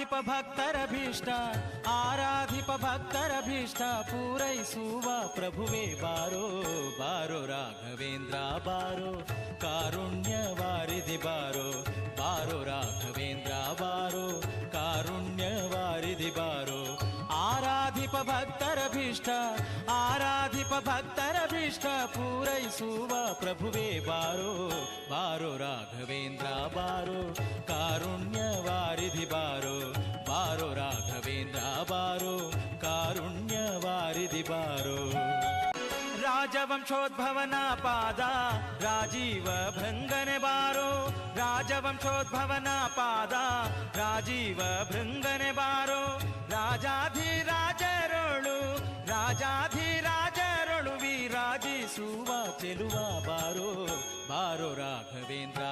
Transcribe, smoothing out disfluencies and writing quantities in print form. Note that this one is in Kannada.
ಆರಾಧಿಪ ಭಕ್ತರ ಭೀಷ್ಟ ಆರಾಧಿಪ ಭಕ್ತರ ಭೀಷ್ಟ ಪೂರೈಸುವ ಪ್ರಭುವೇ ಬಾರೋ ಬಾರೋ ರಾಘವೇಂದ್ರ ಬಾರೋ ಕಾರುಣ್ಯ ವಾರಿಧಿ ಬಾರೋ ಬಾರೋ ರಾಘವೇಂದ್ರ ಬಾರೋ ಕಾರುಣ್ಯ ವಾರಿಧಿ ಬಾರೋ ಆರಾಧಿಪ ಭಕ್ತರ ಭೀಷ್ಟ ಆರಾಧಿಪ ಭಕ್ತರ ಭೀಷ್ಟ ಪೂರೈಸುವ ಪ್ರಭುವೇ ಬಾರೋ ಬಾರೋ ರಾಘವೇಂದ್ರ ಬಾರೋ ಕಾರುಣ್ಯ ವಾರಿಧಿ ಬಾರೋ ಬಾರೋ ರಾಘವೇಂದ್ರ ಬಾರೋ ಕಾರುಣ್ಯ ವಾರಿಧಿ ಬಾರೋ ರಾಜವಂಶೋದ್ಭವನ ಪಾದ ರಾಜೀವ ಭೃಂಗನೆ ಬಾರೋ ರಾಜವಂಶೋದ್ಭವನ ಪಾದ ರಾಜೀವ ಭೃಂಗನೆ ಬಾರೋ ರಾಜಾಧಿರಾಜರೊಳು ರಾಜಾಧಿರಾಜರೊಳು ವಿರಾಜಿಸುವ ಚೆಲುವ ಬಾರೋ ಬಾರೋ ರಾಘವೇಂದ್ರ